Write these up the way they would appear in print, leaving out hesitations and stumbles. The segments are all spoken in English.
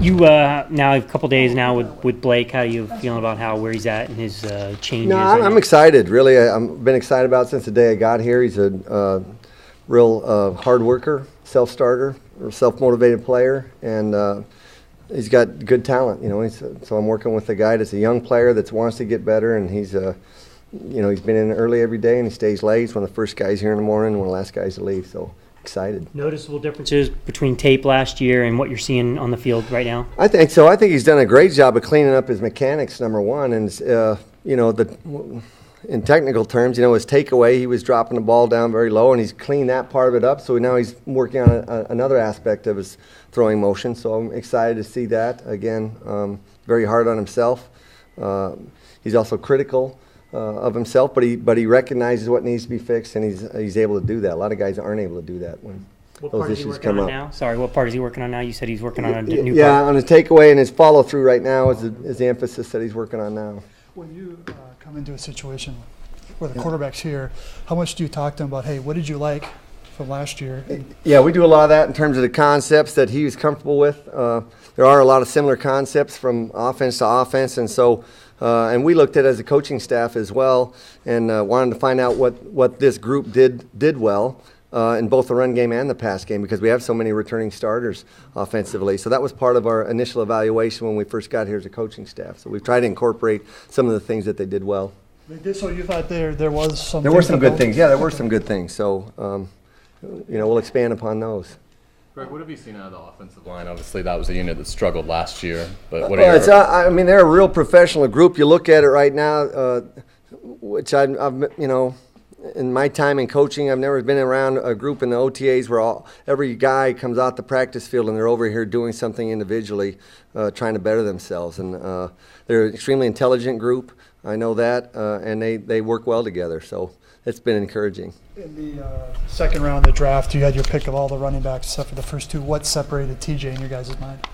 You now a couple days now with Blake. How are you feeling about where he's at and his changes? No, I'm excited. Really, I've been excited about it since the day I got here. He's a real hard worker, self-starter, or self-motivated player, and he's got good talent. So I'm working with a guy that's a young player that wants to get better, and he's he's been in early every day and he stays late. He's one of the first guys here in the morning and one of the last guys to leave. So excited. Noticeable differences between tape last year and what you're seeing on the field right now? I think so. I think he's done a great job of cleaning up his mechanics, number one. And, in technical terms, his takeaway, he was dropping the ball down very low, and he's cleaned that part of it up. So now he's working on another aspect of his throwing motion. So I'm excited to see that. Again, very hard on himself. He's also critical of himself, but he recognizes what needs to be fixed, and he's able to do that. A lot of guys aren't able to do that when those issues come up. Now? Sorry, what part is he working on now? You said he's working on a new part. Yeah, on his takeaway and his follow-through right now is the emphasis that he's working on now. When you come into a situation where the quarterback's here, how much do you talk to him about, hey, what did you like from last year? Yeah, we do a lot of that in terms of the concepts that he was comfortable with. There are a lot of similar concepts from offense to offense, and so and we looked at it as a coaching staff as well, and wanted to find out what this group did well in both the run game and the pass game, because we have so many returning starters offensively. So that was part of our initial evaluation when we first got here as a coaching staff. So we've tried to incorporate some of the things that they did well. So you thought there was some. There were some good things. Yeah, there were some good things. So we'll expand upon those. Greg, what have you seen out of the offensive line? Obviously, that was a unit that struggled last year. But what they're a real professional group. You look at it right now, which I've in my time in coaching, I've never been around a group in the OTAs where every guy comes out the practice field and they're over here doing something individually, trying to better themselves. And they're an extremely intelligent group. I know that, and they work well together. So it's been encouraging. In the second round of the draft, you had your pick of all the running backs except for the first two. What separated TJ in your guys' mind?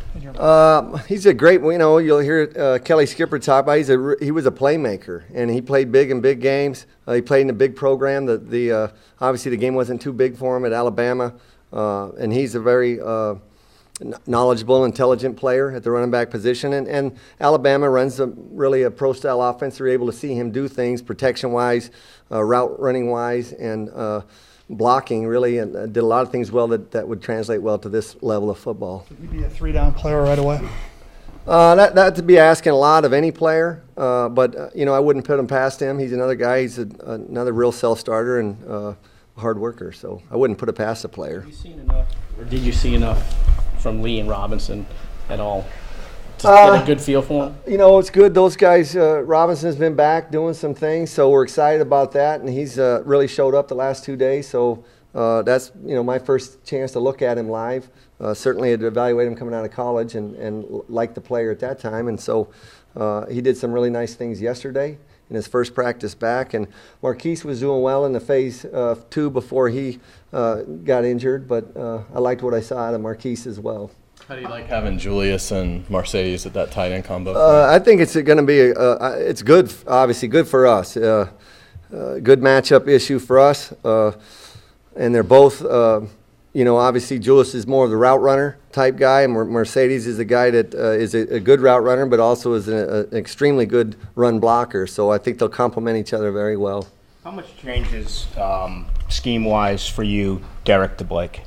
He's a great. You'll hear Kelly Skipper talk about. He was a playmaker, and he played big in big games. He played in a big program. Obviously the game wasn't too big for him at Alabama, and he's a very knowledgeable, intelligent player at the running back position. And Alabama runs really a pro-style offense. They're able to see him do things protection-wise, route running-wise, and blocking, really, and did a lot of things well that would translate well to this level of football. Could he be a three-down player right away? That to be asking a lot of any player, but I wouldn't put him past him. He's another guy. He's another real self-starter and a hard worker, so I wouldn't put it past a player. Have you seen enough, or did you see enough from Lee and Robinson at all to get a good feel for him? It's good. Those guys, Robinson's been back doing some things, so we're excited about that, and he's really showed up the last 2 days. So that's my first chance to look at him live. Certainly had to evaluate him coming out of college and like the player at that time, and so he did some really nice things yesterday in his first practice back. And Marquise was doing well in the phase 2 before he got injured, but I liked what I saw out of Marquise as well. How do you like having Julius and Mercedes at that tight end combo? I think it's going to be it's good, obviously good for us. Good matchup issue for us, and they're both. Obviously Julius is more of the route runner type guy, and Mercedes is a guy that is a good route runner, but also is an extremely good run blocker. So I think they'll complement each other very well. How much changes scheme-wise for you, Derek to Blake?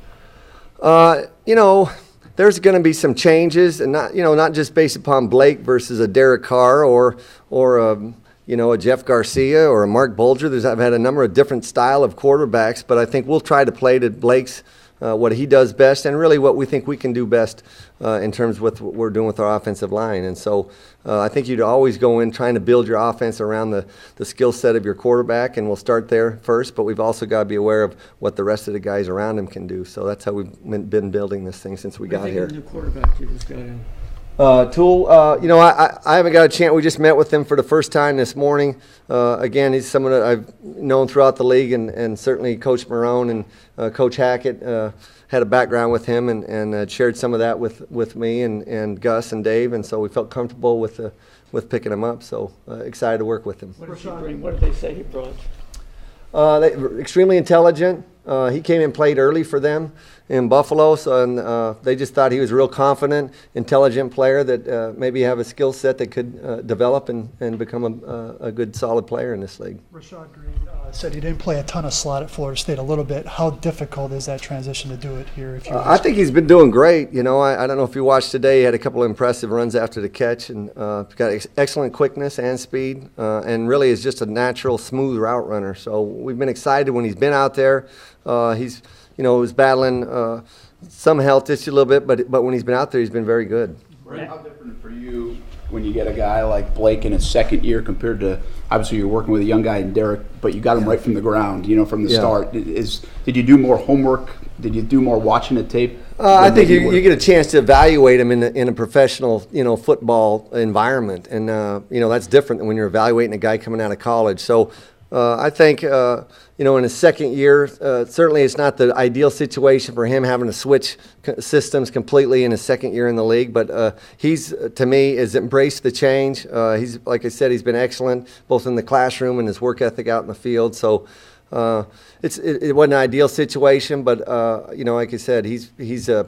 There's going to be some changes, and not just based upon Blake versus a Derek Carr or a Jeff Garcia or a Mark Bulger. I've had a number of different style of quarterbacks, but I think we'll try to play to Blake's what he does best, and really what we think we can do best in terms of what we're doing with our offensive line. And so I think you'd always go in trying to build your offense around the skill set of your quarterback, and we'll start there first, but we've also got to be aware of what the rest of the guys around him can do. So that's how we've been building this thing since we got here. The new quarterback you just got in. Tool, I haven't got a chance. We just met with him for the first time this morning. Again, he's someone that I've known throughout the league, and certainly Coach Marone and Coach Hackett had a background with him and shared some of that with me and Gus and Dave, and so we felt comfortable with picking him up. So excited to work with him. What did he bring? What did they say he brought? Extremely intelligent. He came and played early for them, in Buffalo, so and they just thought he was a real confident, intelligent player that maybe have a skill set that could develop and become a good, solid player in this league. Rashad Green said he didn't play a ton of slot at Florida State a little bit. How difficult is that transition to do it here? If you I think he's been doing great. You know, I don't know if you watched today. He had a couple of impressive runs after the catch, and got excellent quickness and speed, and really is just a natural, smooth route runner. So we've been excited when he's been out there. He's, was battling some health issue a little bit, but when he's been out there, he's been very good. How different for you when you get a guy like Blake in his second year compared to, obviously you're working with a young guy in Derek, but you got him right from the ground, from the start. Did you do more homework? Did you do more watching the tape? I think you get a chance to evaluate him in a professional, football environment, and that's different than when you're evaluating a guy coming out of college. So I think in his second year, certainly it's not the ideal situation for him having to switch systems completely in his second year in the league. But he's, to me, has embraced the change. He's, like I said, he's been excellent both in the classroom and his work ethic out in the field. So. It wasn't an ideal situation, but like I said, he's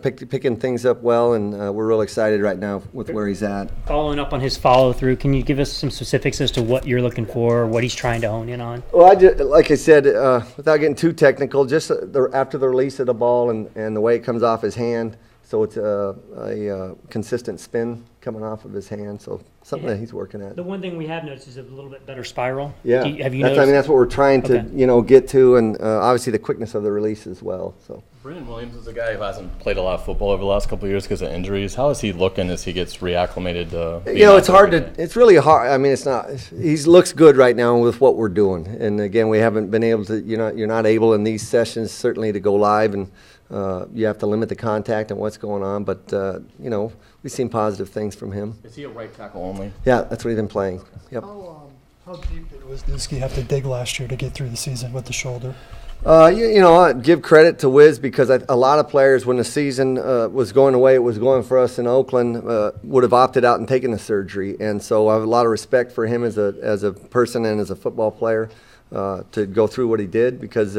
picking things up well, and we're real excited right now with where he's at. Following up on his follow-through, can you give us some specifics as to what you're looking for, what he's trying to hone in on? Well, like I said, without getting too technical, just after the release of the ball and the way it comes off his hand, so it's a consistent spin coming off of his hand, so something that he's working at. The one thing we have noticed is a little bit better spiral. Yeah, have you noticed? that's what we're trying to get to, and obviously the quickness of the release as well. So. Brandon Williams is a guy who hasn't played a lot of football over the last couple of years because of injuries. How is he looking as he gets reacclimated to it's hard to – it's really hard. I mean, it's not – he looks good right now with what we're doing. And, again, we haven't been able to – you're not able in these sessions certainly to go live, and you have to limit the contact and what's going on. But, we've seen positive things from him. Is he a right tackle only? Yeah, that's what he's been playing. Yep. How deep did Wisniewski have to dig last year to get through the season with the shoulder? I give credit to Wiz because a lot of players, when the season was going the way it was going for us in Oakland, would have opted out and taken the surgery. And so I have a lot of respect for him as a person and as a football player to go through what he did, because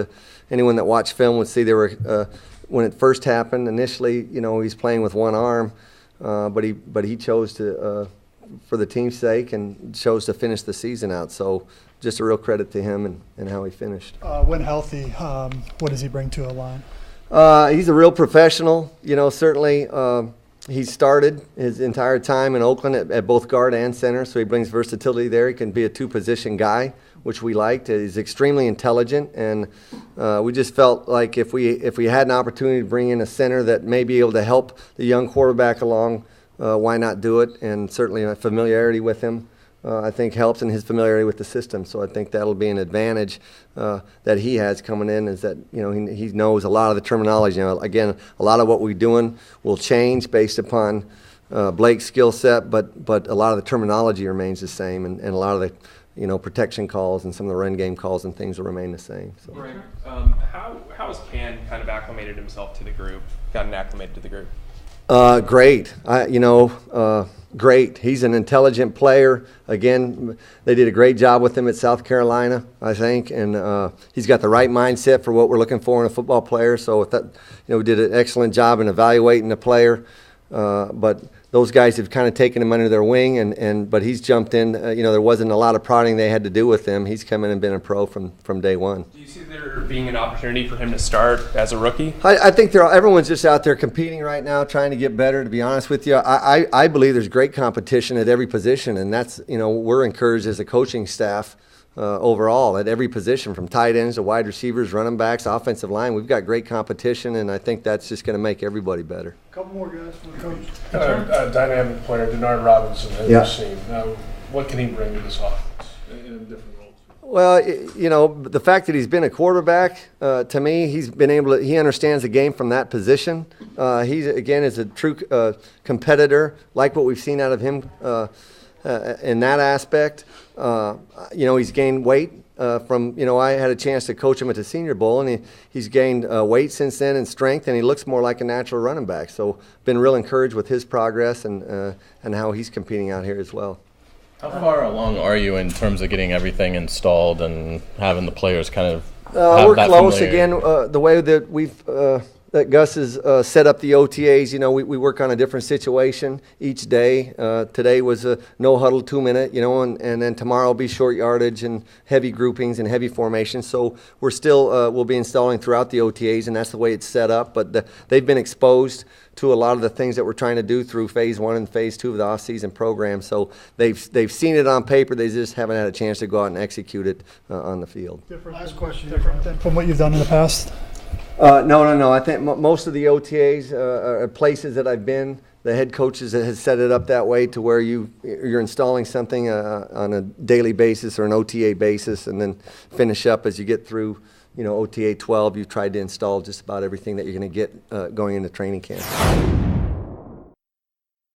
anyone that watched film would see there were when it first happened initially, he's playing with one arm, but he chose to for the team's sake and chose to finish the season out. So just a real credit to him and how he finished. When healthy, what does he bring to a line? He's a real professional. Certainly he started his entire time in Oakland at both guard and center, so he brings versatility there. He can be a two-position guy, which we liked. He's extremely intelligent, and we just felt like if we had an opportunity to bring in a center that may be able to help the young quarterback along, why not do it? And certainly a familiarity with him, I think, helps, and his familiarity with the system. So I think that'll be an advantage that he has coming in, is that he knows a lot of the terminology. Again, a lot of what we're doing will change based upon Blake's skill set, but a lot of the terminology remains the same, and a lot of the protection calls and some of the run game calls and things will remain the same. So. Greg, how has Can kind of acclimated himself to the group, gotten acclimated to the group? Great. Great. He's an intelligent player. Again, they did a great job with him at South Carolina, I think, and he's got the right mindset for what we're looking for in a football player. So with that, we did an excellent job in evaluating the player. But those guys have kind of taken him under their wing, but he's jumped in. There wasn't a lot of prodding they had to do with him. He's come in and been a pro from day one. Do you see there being an opportunity for him to start as a rookie? I think everyone's just out there competing right now, trying to get better, to be honest with you. I believe there's great competition at every position, and that's, we're encouraged as a coaching staff overall at every position, from tight ends to wide receivers, running backs, offensive line. We've got great competition, and I think that's just going to make everybody better. A couple more guys from the coach. A dynamic player, Denard Robinson, as you've seen. What can he bring to this offense in different roles? Well, the fact that he's been a quarterback, to me, he understands the game from that position. He, again, is a true competitor, like what we've seen out of him in that aspect. He's gained weight from, I had a chance to coach him at the Senior Bowl, and he's gained weight since then and strength, and he looks more like a natural running back. So been real encouraged with his progress and how he's competing out here as well. How far along are you in terms of getting everything installed and having the players kind of have we're that close. familiarity? Again, the way that we've that Gus has set up the OTAs. You know, we work on a different situation each day. Today was a no huddle 2-minute, you know, and then tomorrow will be short yardage and heavy groupings and heavy formations. So we're still, we'll be installing throughout the OTAs, and that's the way it's set up. But they've been exposed to a lot of the things that we're trying to do through phase 1 and phase 2 of the off-season program. So they've seen it on paper. They just haven't had a chance to go out and execute it on the field. Last question. Different than from what you've done in the past? No. I think most of the OTAs are places that I've been. The head coaches has set it up that way to where you're installing something on a daily basis or an OTA basis, and then finish up as you get through. You know, OTA 12, you've tried to install just about everything that you're going to get going into training camp.